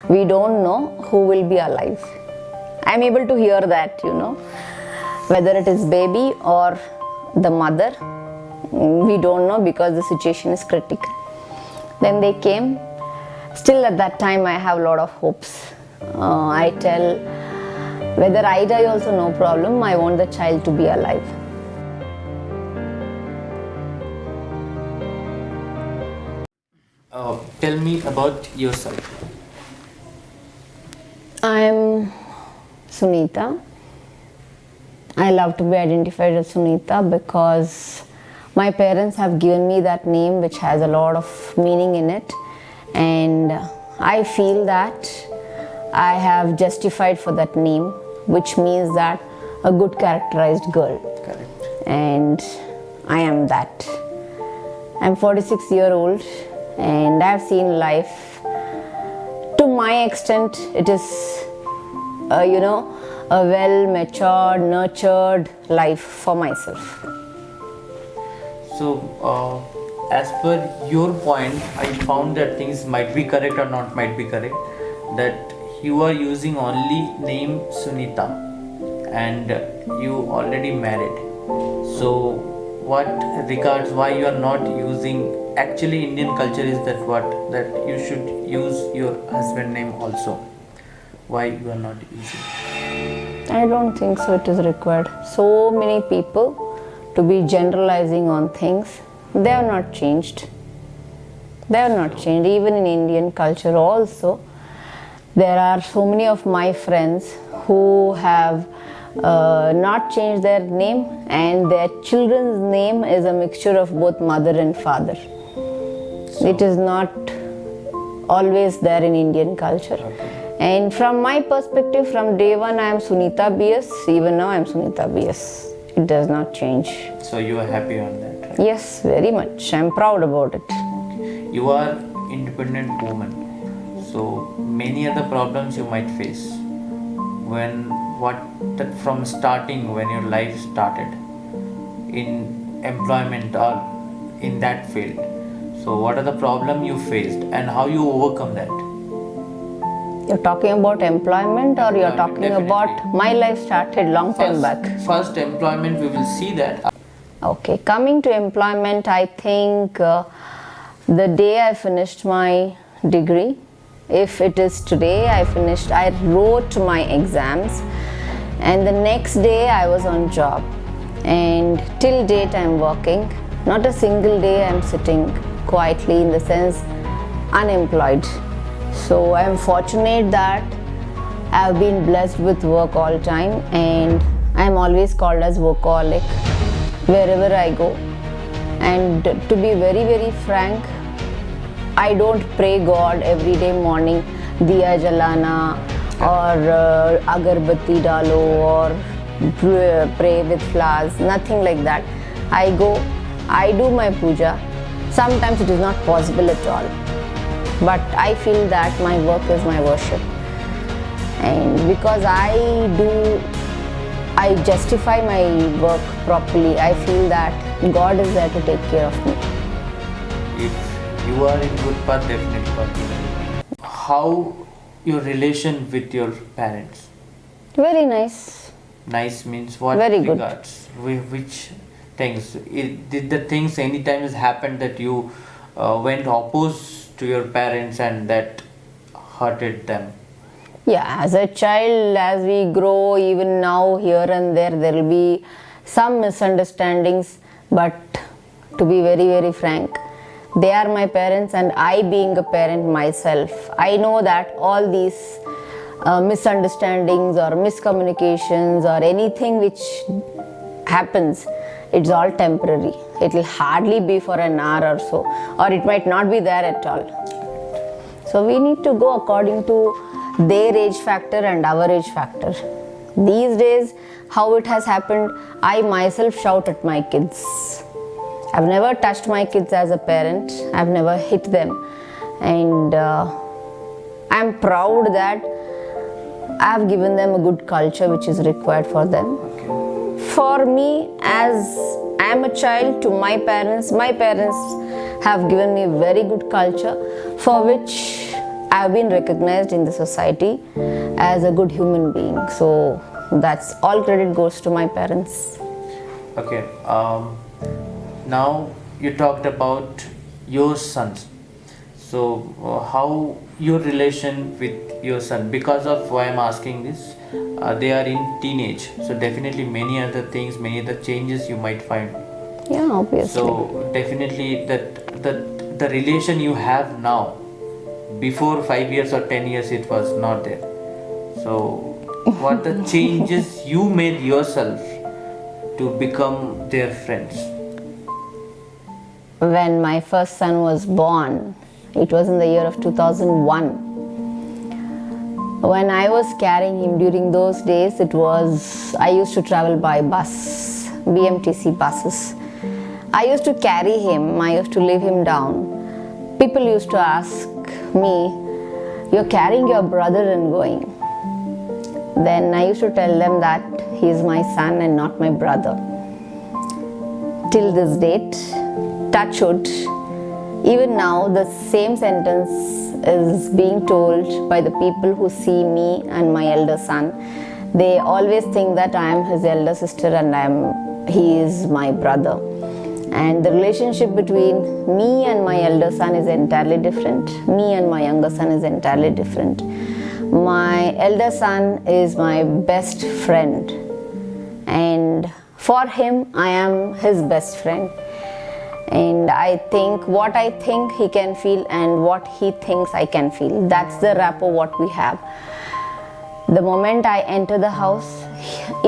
we don't know who will be alive. I'm able to hear that, whether it is baby or the mother, we don't know because the situation is critical. Then they came. Still at that time I have a lot of hopes. I tell, whether I die also no problem, I want the child to be alive. Tell me about yourself. I'm Suneeta. I love to be identified as Suneeta because my parents have given me that name which has a lot of meaning in it, and I feel that I have justified for that name, which means that a good characterized girl. Correct. And I am that. I'm 46-year-old and I've seen life. To my extent, it is, a well-matured, nurtured life for myself. So, as per your point, I found that things might be correct or not might be correct. That you are using only name Suneeta, and you already married. So, what regards why you are not using? Actually, Indian culture is that you should use your husband name also. Why you are not using? I don't think so it is required. So many people to be generalizing on things. They have not changed. They have not changed. Even in Indian culture also, there are so many of my friends who have not changed their name, and their children's name is a mixture of both mother and father. It is not always there in Indian culture. Okay. And from my perspective, from day one I am Suneeta BS, even now I am Suneeta BS. It does not change. So you are happy on that, right? Yes, very much. I am proud about it. You are independent woman. So many other problems you might face from starting when your life started in employment or in that field. So what are the problems you faced and how you overcome that? You're talking about employment, or you're talking Definitely. about my life started long time back? First employment, we will see that. Okay, coming to employment, I think the day I finished my degree, if it is today, I wrote my exams, and the next day I was on job, and till date I'm working. Not a single day I'm sitting quietly, in the sense unemployed. So I'm fortunate that I've been blessed with work all time, and I'm always called as workaholic wherever I go. And to be very, very frank, I don't pray God every day morning, diya jalana or agarbatti dalo or pray with flowers, nothing like that. I go, I do my puja. Sometimes it is not possible at all, but I feel that my work is my worship. And because I justify my work properly, I feel that God is there to take care of me. If you are in good path, definitely continue. How your relation with your parents? Very nice. Nice means what? Very good. Regards? Which things? Did the things any times happen that you went opposed to your parents and that hurted them? Yeah, as a child, as we grow, even now, here and there will be some misunderstandings, but to be very, very frank, they are my parents, and I, being a parent myself, I know that all these misunderstandings or miscommunications or anything which happens, it's all temporary. It will hardly be for an hour or so, or it might not be there at all. So we need to go according to their age factor and our age factor. These days, how it has happened, I myself shout at my kids. I've never touched my kids as a parent. I've never hit them. And I'm proud that I've given them a good culture which is required for them. Okay. For me, as I am a child to my parents have given me very good culture, for which I've been recognized in the society as a good human being. So that's all credit goes to my parents. Okay. Now you talked about your sons. So how your relation with your son? Because of why I'm asking this, they are in teenage. So definitely many other things, many other changes you might find. Yeah, obviously. So definitely that the relation you have now, before 5 years or 10 years, it was not there. So what the changes you made yourself to become their friends? When my first son was born, it was in the year of 2001. When I was carrying him during those days, I used to travel by bus, BMTC buses. I used to carry him, I used to leave him down. People used to ask me, "You're carrying your brother and going." Then I used to tell them that he is my son and not my brother. Till this date, touch wood, even now the same sentence is being told by the people who see me and my elder son. They always think that I am his elder sister and he is my brother. And the relationship between me and my elder son is entirely different. Me and my younger son is entirely different. My elder son is my best friend, and for him I am his best friend. And I think what I think he can feel, and what he thinks I can feel. That's the rapport what we have. The moment I enter the house,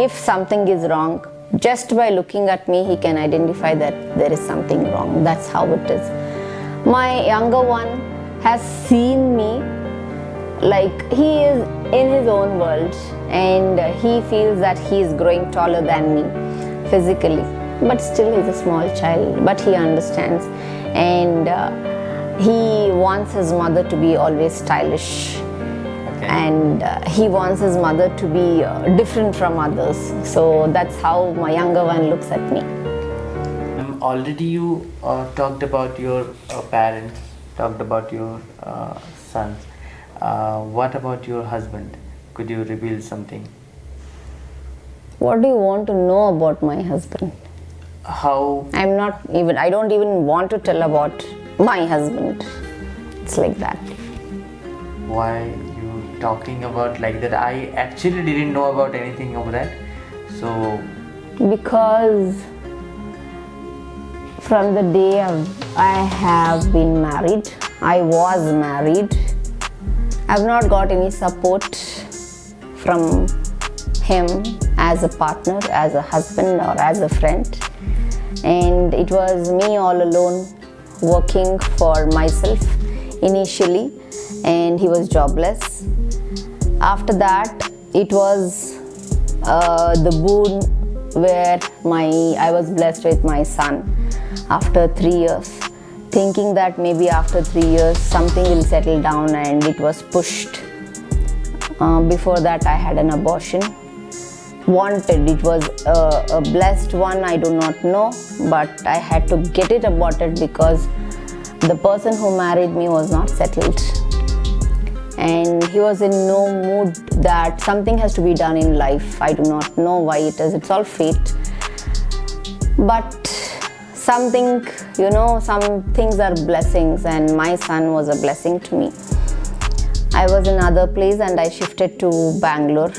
if something is wrong, just by looking at me, he can identify that there is something wrong. That's how it is. My younger one has seen me like he is in his own world, and he feels that he is growing taller than me physically, but still he's a small child, but he understands, and he wants his mother to be always stylish. Okay. And he wants his mother to be different from others. So that's how my younger one looks at me. Already you talked about your parents, talked about your sons. What about your husband? Could you reveal something? What do you want to know about my husband? How? I don't even want to tell about my husband. It's like that. Why you talking about like that? I actually didn't know about anything of that. So Because from the day I have been married, I was married, I've not got any support from him as a partner, as a husband, or as a friend. And it was me all alone working for myself initially, and he was jobless. After that, it was the boon where I was blessed with my son after 3 years, thinking that maybe after 3 years something will settle down, and it was pushed. Before that, I had an abortion. It was a blessed one, I do not know, but I had to get it aborted because the person who married me was not settled, and he was in no mood that something has to be done in life. I do not know why it is, it's all fate, but some things are blessings, and my son was a blessing to me. I was in another place and I shifted to Bangalore,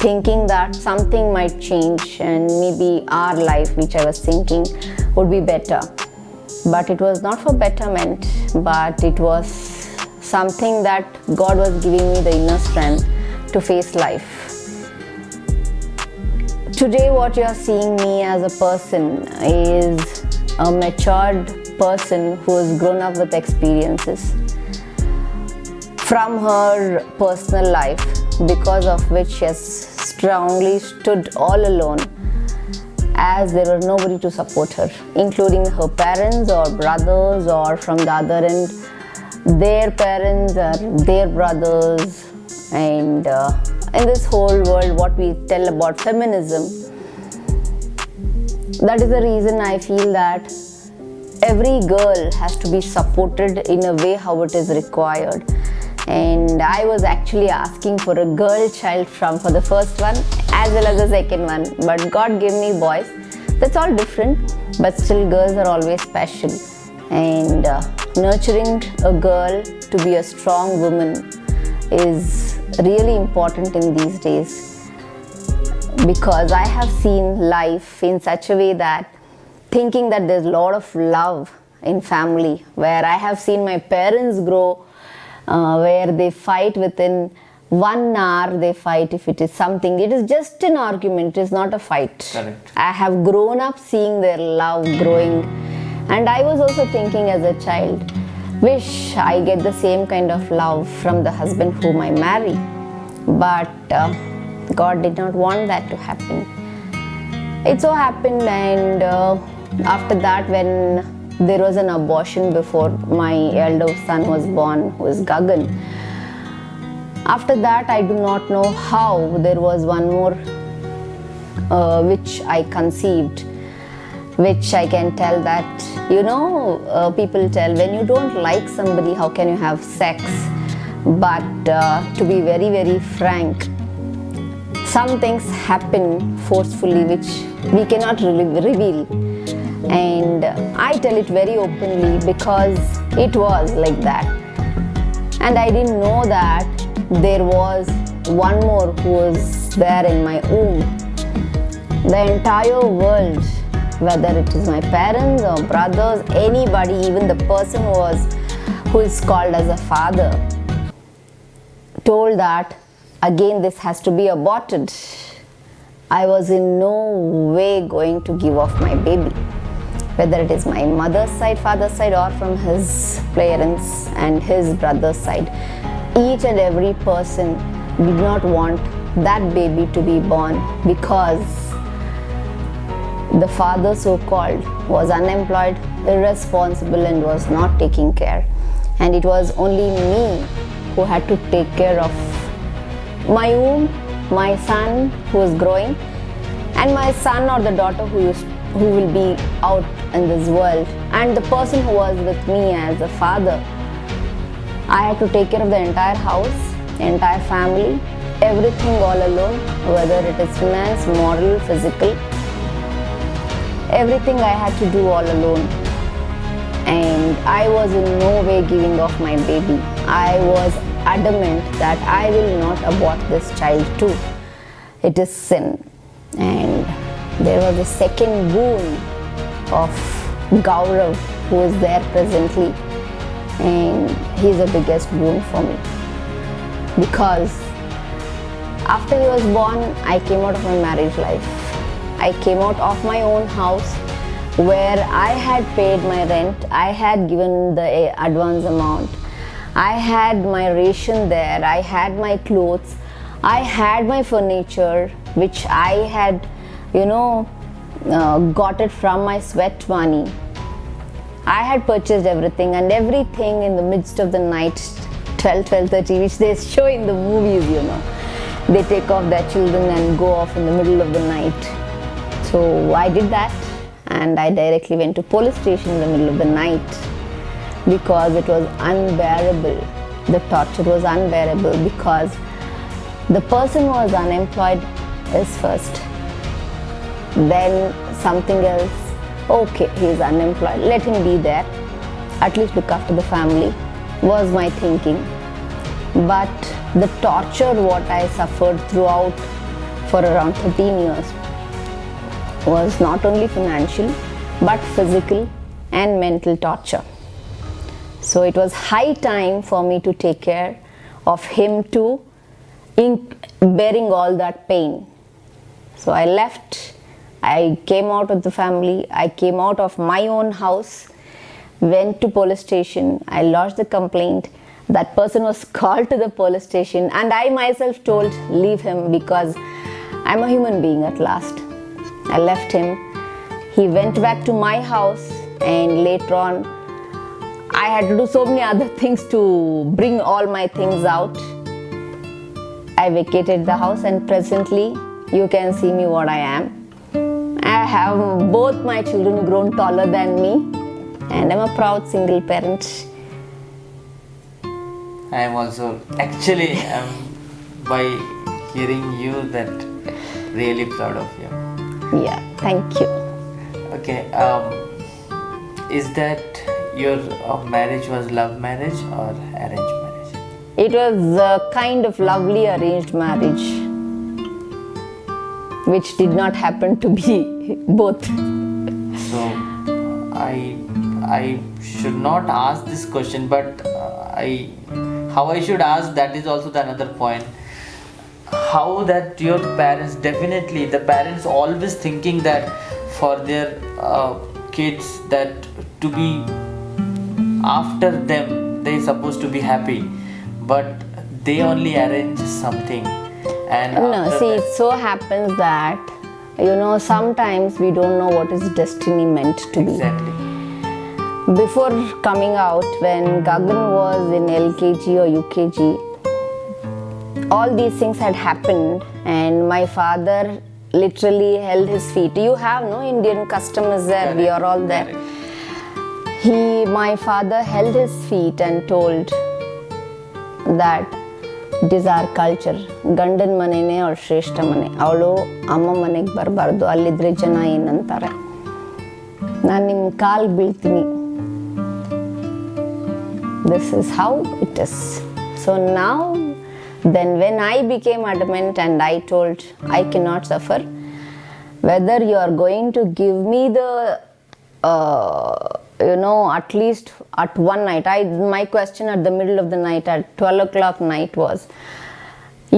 thinking that something might change and maybe our life, which I was thinking, would be better. But it was not for betterment, but it was something that God was giving me the inner strength to face life. Today, what you are seeing me as a person is a matured person who has grown up with experiences from her personal life, because of which she has strongly stood all alone, as there was nobody to support her, including her parents or brothers, or from the other end, their parents or their brothers. And in this whole world, what we tell about feminism, that is the reason I feel that every girl has to be supported in a way how it is required. and I was actually asking for a girl child for the first one as well as the second one, but God gave me boys. That's all different, but still girls are always special, and nurturing a girl to be a strong woman is really important in these days, because I have seen life in such a way that thinking that there's a lot of love in family, where I have seen my parents grow, where they fight within 1 hour, they fight if it is something. It is just an argument, it is not a fight. Correct. I have grown up seeing their love growing, and I was also thinking as a child, wish I get the same kind of love from the husband whom I marry. But God did not want that to happen. It so happened, and after that, when there was an abortion before my elder son was born, who is Gagan. After that, I do not know how there was one more which I conceived, which I can tell that, people tell, when you don't like somebody, how can you have sex? But to be very, very frank, some things happen forcefully which we cannot really reveal. And I tell it very openly because it was like that. And I didn't know that there was one more who was there in my womb. The entire world, whether it is my parents or brothers, anybody, even the person who is called as a father, told that again this has to be aborted. I was in no way going to give off my baby, whether it is my mother's side, father's side, or from his parents and his brother's side. Each and every person did not want that baby to be born because the father, so-called, was unemployed, irresponsible, and was not taking care. And it was only me who had to take care of my womb, my son who is growing, and my son or the daughter who will be out in this world, and the person who was with me as a father. I had to take care of the entire house, entire family, everything all alone, whether it is finance, moral, physical. Everything I had to do all alone. And I was in no way giving off my baby. I was adamant that I will not abort this child too. It is sin. And there was a second boon of Gaurav who is there presently, and he is the biggest boon for me, because after he was born, I came out of my marriage life. I came out of my own house where I had paid my rent, I had given the advance amount, I had my ration there, I had my clothes, I had my furniture which I had got it from my sweat money. I had purchased everything, and everything in the midst of the night, 12:30, which they show in the movies, they take off their children and go off in the middle of the night. So I did that, and I directly went to police station in the middle of the night, because it was unbearable. The torture was unbearable, because the person who was unemployed is first, then something else. Okay, he is unemployed, let him be there, at least look after the family, was my thinking. But the torture what I suffered throughout for around 13 years was not only financial but physical and mental torture. So it was high time for me to take care of him too, in bearing all that pain. So I left. I came out of the family, I came out of my own house, went to police station, I lodged the complaint. That person was called to the police station, and I myself told, leave him, because I'm a human being at last. I left him. He went back to my house, and later on, I had to do so many other things to bring all my things out. I vacated the house, and presently, you can see me what I am. I have both my children grown taller than me, and I'm a proud single parent. I am also actually by hearing you that really proud of you. Yeah, thank you. Okay, is that your marriage was love marriage or arranged marriage? It was a kind of lovely arranged marriage, which did not happen to be both. So I should not ask this question, but how I should ask, that is also the another point. How that your parents, definitely the parents always thinking that for their kids, that to be after them they supposed to be happy, but they only arrange something. And No, after see, that- it so happens that, sometimes we don't know what is destiny meant to be. exactly. Before coming out, when Gagan was in LKG or UKG, all these things had happened, and my father literally held his feet. You have no Indian custom is there, we are all there. Correct. My father held his feet and told that it is our culture. ಗಂಡನ ಮನೆನೇ ಅವಳು ಶ್ರೇಷ್ಠ ಮನೆ, ಅವಳು ಅಮ್ಮ ಮನೆಗೆ ಬರಬಾರ್ದು, ಅಲ್ಲಿದ್ರೆ ಜನ ಏನಂತಾರೆ, ನಾನು ನಿಮ್ಮ ಕಾಲು ಬೀಳ್ತೀನಿ. This is how it is. So now, then when I became adamant and I told I cannot suffer, whether you are going to give me the at least at one night, my question at the middle of the night at 12 o'clock night was,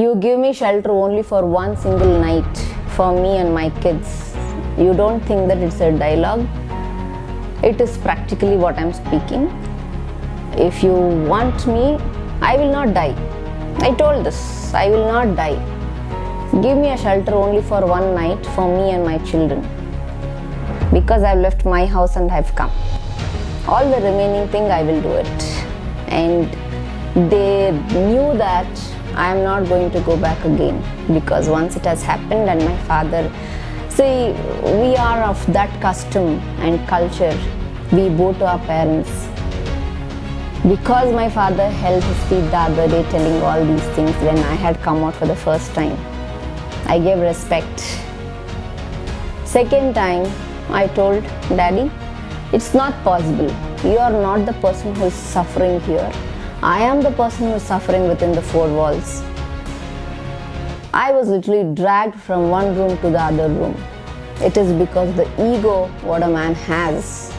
you give me shelter only for one single night for me and my kids. You don't think that it's a dialogue? It is practically what I'm speaking. If you want me, I will not die. I told this, I will not die. Give me a shelter only for one night for me and my children, because I've left my house and I've come. All the remaining thing I will do it. And they knew that I am not going to go back again, because once it has happened, and my father, see, we are of that custom and culture. We bow to our parents. Because my father held his feet the other day telling all these things when I had come out for the first time, I gave respect. Second time, I told Daddy, it's not possible. You are not the person who is suffering here. I am the person who is suffering within the four walls. I was literally dragged from one room to the other room. It is because the ego what a man has.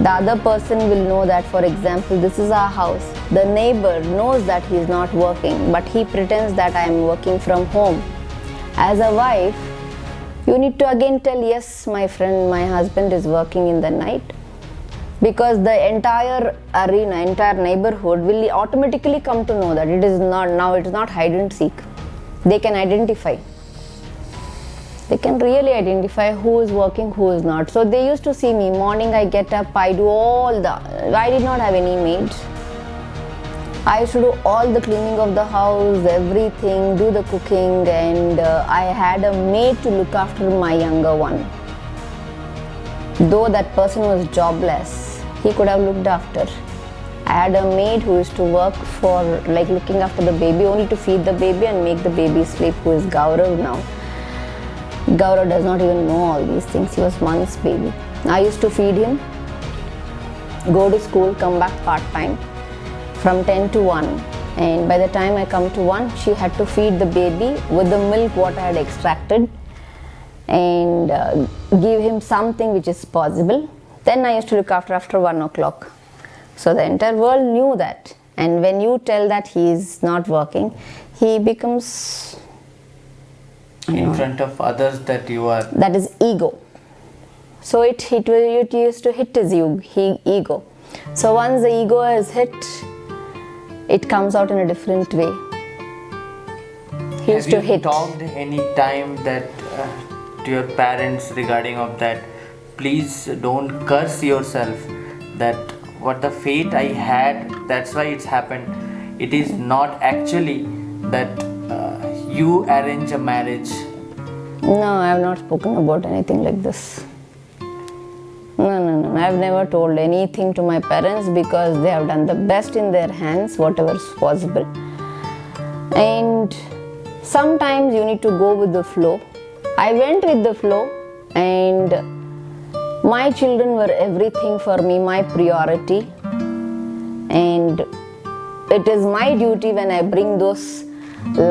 The other person will know that, for example, this is our house. The neighbor knows that he is not working, but he pretends that I am working from home. As a wife, you need to again tell, yes, my friend, my husband is working in the night, because the entire arena, entire neighborhood will automatically come to know that it is not hide and seek. They can identify. They can really identify who is working, who is not. So they used to see me, morning I get up, I do I did not have any maids. I used to do all the cleaning of the house, everything, do the cooking, and I had a maid to look after my younger one. Though that person was jobless, he could have looked after. I had a maid who used to work for looking after the baby, only to feed the baby and make the baby sleep, who is Gaurav now. Gaurav does not even know all these things. He was months baby. I used to feed him, go to school, come back part-time from 10 to 1. And by the time I come to 1, she had to feed the baby with the milk what I had extracted, and give him something which is possible. Then I used to look after 1 o'clock. So the entire world knew that. And when you tell that he is not working, he becomes in front of others that you are. That is ego. So it used to hit his ego. So once the ego is hit, it comes out in a different way. He used to Have you hit. talked any time that to your parents regarding of that? Please don't curse yourself. That what the fate I had, that's why it's happened. It is not actually that you arrange a marriage. No, I have not spoken about anything like this. No. I've never told anything to my parents because they have done the best in their hands, whatever is possible. And sometimes you need to go with the flow. I went with the flow, and my children were everything for me, my priority. And it is my duty when I bring those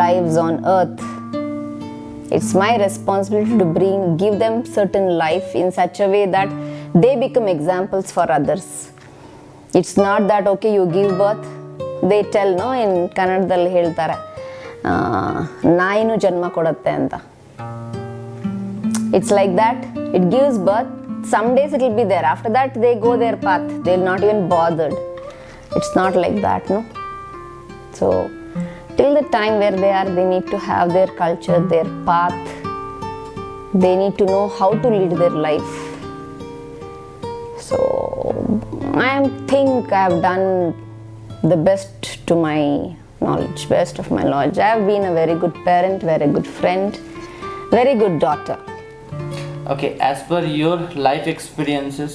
lives on earth. It's my responsibility to give them certain life in such a way that they become examples for others. It's not that, okay, you give birth, they tell, no, in Kannadadalli ಹೇಳ್ತಾರೆ ನಾಯಿನೂ ಜನ್ಮ ಕೊಡುತ್ತೆ ಅಂತ. It's like that. It gives birth. Some days it will be there. After that, they go their path. They will not even bothered. It's not like that, no. So, till the time where they are, they need to have their culture, their path. They need to know how to lead their life. So, I think I have done the best to my knowledge, best of my knowledge. I have been a very good parent, very good friend, very good daughter. Okay, as per your life experiences,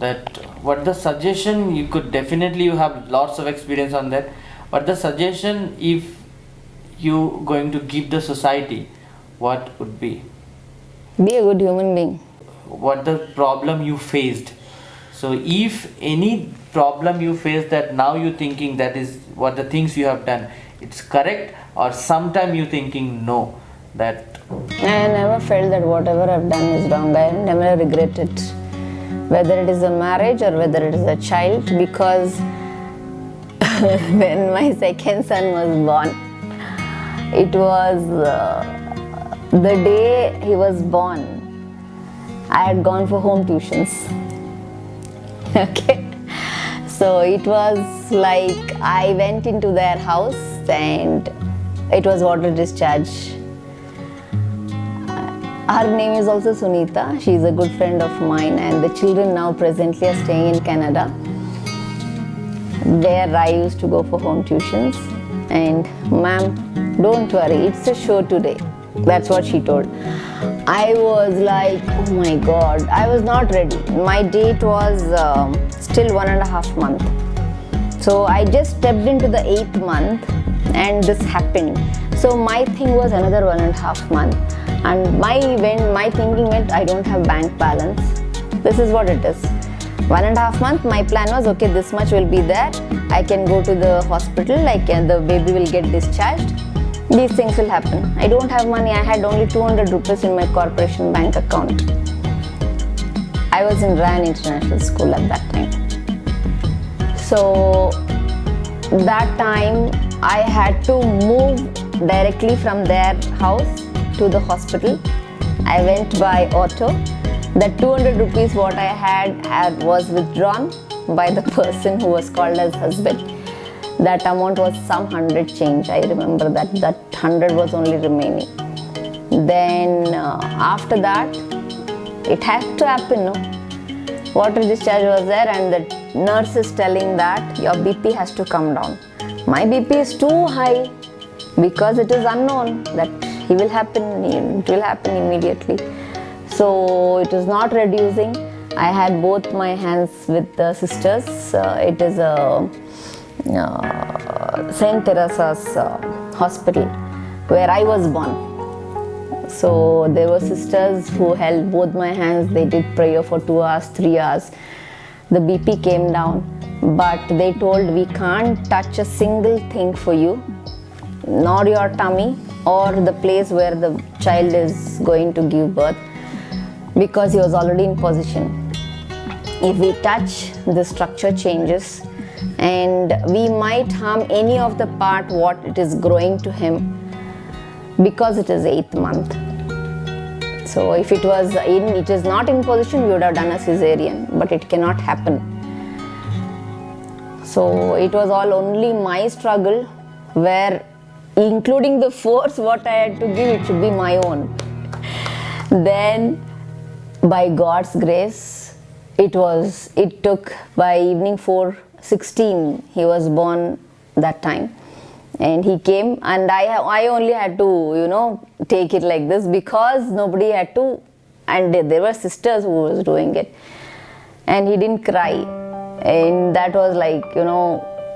that what the suggestion you could definitely, you have lots of experience on that, but the suggestion if you going to give the society, what would be? Be a good human being. What the problem you faced? So if any problem you face that now you thinking that is what the things you have done, it's correct, or sometime you thinking no, that I never felt that whatever I've done is wrong. I never regret it, whether it is a marriage or whether it is a child, because when my second son was born, it was the day he was born, I had gone for home tuitions. Okay, so it was like I went into their house and it was water discharge. Her name is also Suneeta. She is a good friend of mine, and the children now presently are staying in Canada, where I used to go for home tuitions. And ma'am, don't worry, it's a show today. That's what she told. I was like, oh my God, I was not ready. My date was still 1.5 months. So I just stepped into the 8th month and this happened. So my thing was another 1.5 months. And my thinking went, I don't have bank balance. This is what it is. 1.5 months, my plan was, okay, this much will be there. I can go to the hospital, the baby will get discharged. These things will happen. I don't have money. I had only 200 rupees in my corporation bank account. I was in Ryan International School at that time. So that time I had to move directly from their house to the hospital. I went by auto. That 200 rupees what I had was withdrawn by the person who was called as husband. That amount was some 100 change. I remember that 100 was only remaining. Then after that, it had to happen, no? Water discharge was there, and the nurse is telling that your BP has to come down. My BP is too high because it is unknown that it will happen immediately. So it is not reducing. I had both my hands with the sisters. It is a St. Teresa's hospital where I was born. So there were sisters who held both my hands. They did prayer for 2 hours, 3 hours. The BP came down, but they told we can't touch a single thing for you, nor your tummy or the place where the child is going to give birth, because he was already in position. If we touch, the structure changes and we might harm any of the part what it is growing to him, because it is 8th month. So if it is not in position, we would have done a cesarean, but it cannot happen. So it was all only my struggle, where including the force what I had to give, it should be my own. Then by God's grace, it took by evening 4:16, he was born that time, and he came, and I only had to take it like this, because nobody had to, and there were sisters who was doing it. and he didn't cry. And that was like,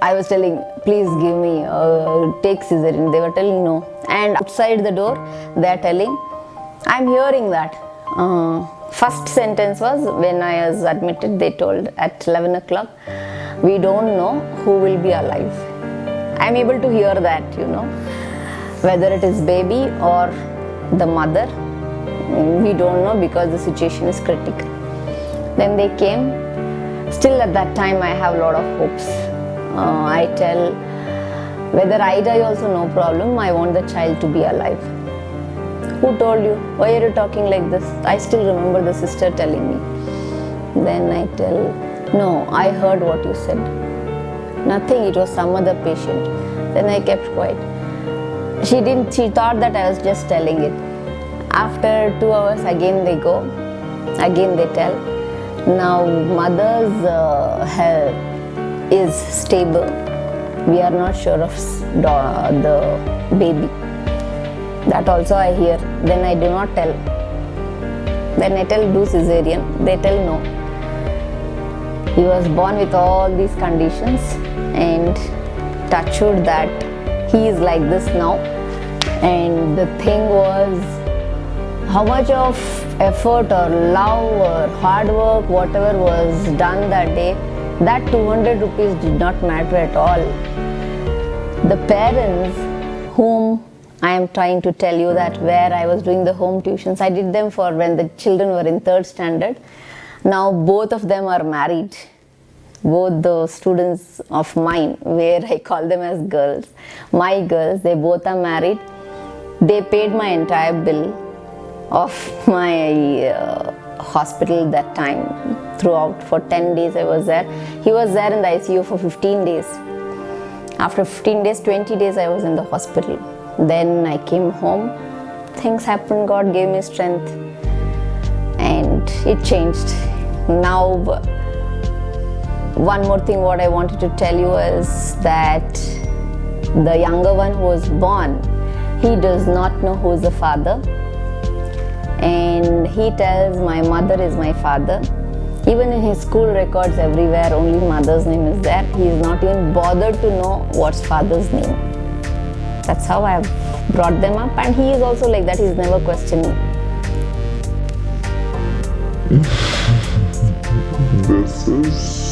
I was telling, please give me, take cesarean. They were telling no. And outside the door, they're telling, I'm hearing that. First sentence was, when I was admitted, they told at 11 o'clock, we don't know who will be alive. I'm able to hear that, whether it is baby or the mother, we don't know because the situation is critical. Then they came. Still at that time I have a lot of hopes. I tell, whether I die also no problem, I want the child to be alive. Who told you? Why are you talking like this? I still remember the sister telling me. Then I tell, no, I heard what you said. Nothing, it was some other patient. Then I kept quiet. She thought that I was just telling it. After 2 hours again they go, again they tell. Now mother's health is stable. We are not sure of the baby. That also I hear. Then I do not tell. Then I tell do cesarean. They tell no. He was born with all these conditions, and touch wood that he is like this now. And the thing was, how much of effort or love or hard work, whatever was done that day, that 200 rupees did not matter at all. The parents whom I am trying to tell you, that where I was doing the home tuitions, I did them for when the children were in 3rd standard. Now both of them are married. Both the students of mine, where I call them as girls, my girls, they both are married. They paid my entire bill of my hospital that time. Throughout, for 10 days I was there. He was there in the ICU for 15 days. After 15 days, 20 days I was in the hospital. Then I came home. Things happened, God gave me strength, and it changed. Now, one more thing what I wanted to tell you is that the younger one who was born, he does not know who is the father, and he tells my mother is my father. Even in his school records everywhere, only mother's name is there. He is not even bothered to know what's father's name. That's how I have brought them up, and he is also like that. He's never questioned me. This is